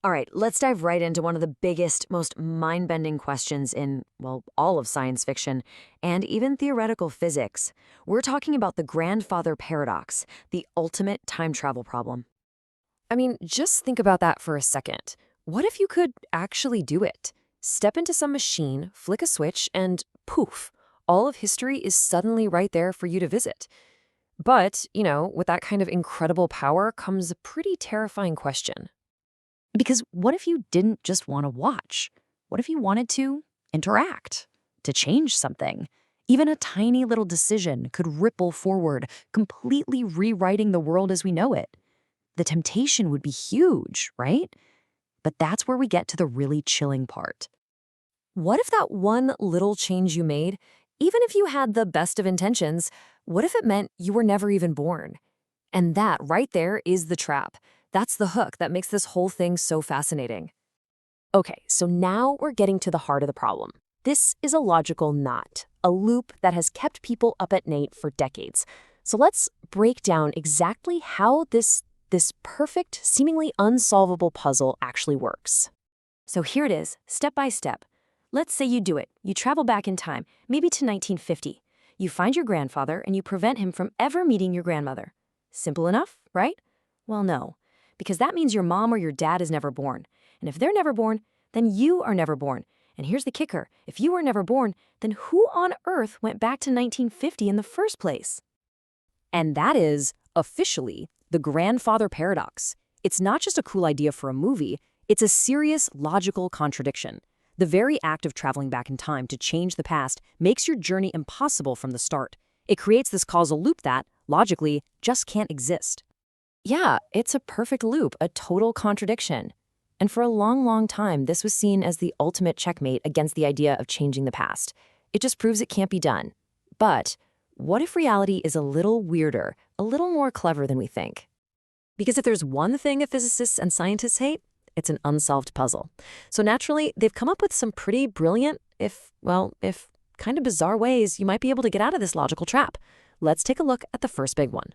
All right, let's dive right into one of the biggest, most mind-bending questions in, well, all of science fiction and even theoretical physics. We're talking about the grandfather paradox, the ultimate time travel problem. I mean, just think about that for a second. What if you could actually do it? Step into some machine, flick a switch, and poof, all of history is suddenly right there for you to visit. But, with that kind of incredible power comes a pretty terrifying question. Because what if you didn't just want to watch? What if you wanted to interact, to change something? Even a tiny little decision could ripple forward, completely rewriting the world as we know it. The temptation would be huge, right? But that's where we get to the really chilling part. What if that one little change you made, even if you had the best of intentions, what if it meant you were never even born? And that right there is the trap. That's the hook that makes this whole thing so fascinating. Okay, so now we're getting to the heart of the problem. This is a logical knot, a loop that has kept people up at night for decades. So let's break down exactly how this perfect, seemingly unsolvable puzzle actually works. So here it is, step by step. Let's say you do it. You travel back in time, maybe to 1950. You find your grandfather and you prevent him from ever meeting your grandmother. Simple enough, right? Well, no, because that means your mom or your dad is never born. And if they're never born, then you are never born. And here's the kicker. If you were never born, then who on earth went back to 1950 in the first place? And that is, officially, the grandfather paradox. It's not just a cool idea for a movie, it's a serious logical contradiction. The very act of traveling back in time to change the past makes your journey impossible from the start. It creates this causal loop that, logically, just can't exist. Yeah, it's a perfect loop, a total contradiction. And for a long, long time, this was seen as the ultimate checkmate against the idea of changing the past. It just proves it can't be done. But what if reality is a little weirder, a little more clever than we think? Because if there's one thing that physicists and scientists hate, it's an unsolved puzzle. So naturally, they've come up with some pretty brilliant, if kind of bizarre ways you might be able to get out of this logical trap. Let's take a look at the first big one.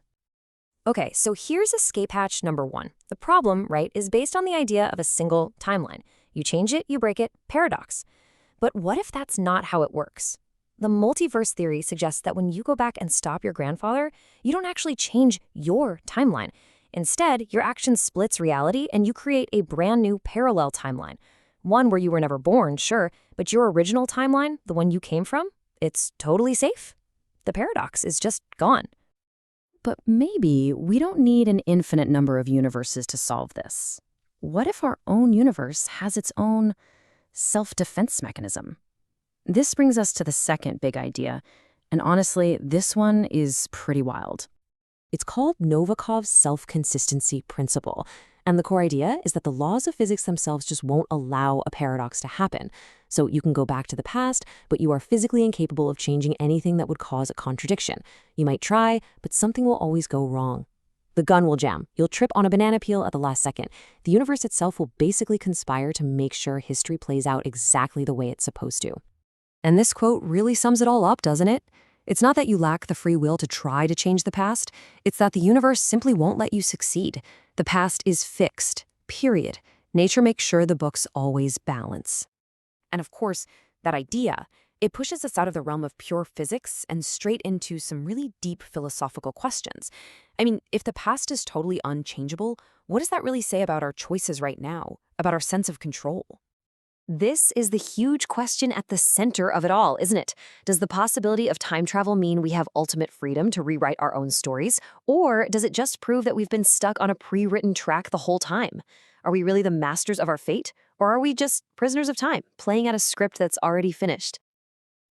Okay, so here's escape hatch number one. The problem, right, is based on the idea of a single timeline. You change it, you break it, paradox. But what if that's not how it works? The multiverse theory suggests that when you go back and stop your grandfather, you don't actually change your timeline. Instead, your action splits reality and you create a brand new parallel timeline. One where you were never born, sure, but your original timeline, the one you came from, it's totally safe. The paradox is just gone. But maybe we don't need an infinite number of universes to solve this. What if our own universe has its own self-defense mechanism? This brings us to the second big idea, and honestly, this one is pretty wild. It's called Novikov's self-consistency principle, and the core idea is that the laws of physics themselves just won't allow a paradox to happen. So you can go back to the past, but you are physically incapable of changing anything that would cause a contradiction. You might try, but something will always go wrong. The gun will jam. You'll trip on a banana peel at the last second. The universe itself will basically conspire to make sure history plays out exactly the way it's supposed to. And this quote really sums it all up, doesn't it? It's not that you lack the free will to try to change the past. It's that the universe simply won't let you succeed. The past is fixed, period. Nature makes sure the books always balance. And of course, that idea, it pushes us out of the realm of pure physics and straight into some really deep philosophical questions. I mean, if the past is totally unchangeable, what does that really say about our choices right now, about our sense of control? This is the huge question at the center of it all, isn't it? Does the possibility of time travel mean we have ultimate freedom to rewrite our own stories? Or does it just prove that we've been stuck on a pre-written track the whole time? Are we really the masters of our fate? Or are we just prisoners of time, playing out a script that's already finished?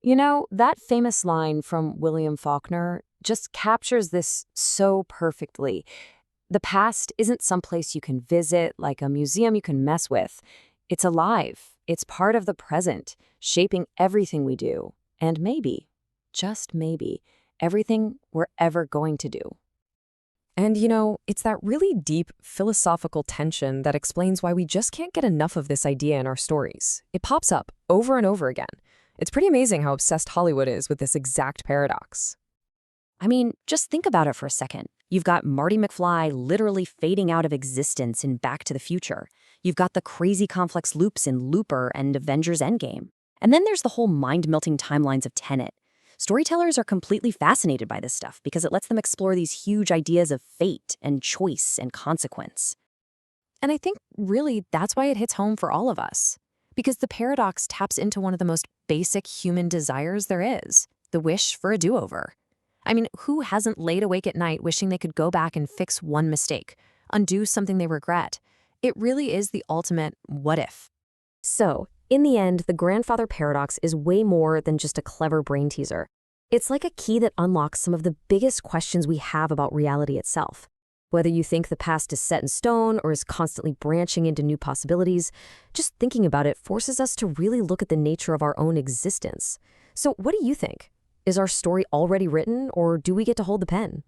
You know, that famous line from William Faulkner just captures this so perfectly. The past isn't someplace you can visit, like a museum you can mess with. It's alive. It's part of the present, shaping everything we do, and maybe, just maybe, everything we're ever going to do. And it's that really deep philosophical tension that explains why we just can't get enough of this idea in our stories. It pops up over and over again. It's pretty amazing how obsessed Hollywood is with this exact paradox. I mean, just think about it for a second. You've got Marty McFly literally fading out of existence in Back to the Future. You've got the crazy complex loops in Looper and Avengers Endgame. And then there's the whole mind-melting timelines of Tenet. Storytellers are completely fascinated by this stuff because it lets them explore these huge ideas of fate and choice and consequence. And I think really that's why it hits home for all of us. Because the paradox taps into one of the most basic human desires there is, the wish for a do-over. I mean, who hasn't laid awake at night wishing they could go back and fix one mistake, undo something they regret? It really is the ultimate what if. So, in the end, the grandfather paradox is way more than just a clever brain teaser. It's like a key that unlocks some of the biggest questions we have about reality itself. Whether you think the past is set in stone or is constantly branching into new possibilities, just thinking about it forces us to really look at the nature of our own existence. So what do you think? Is our story already written, or do we get to hold the pen?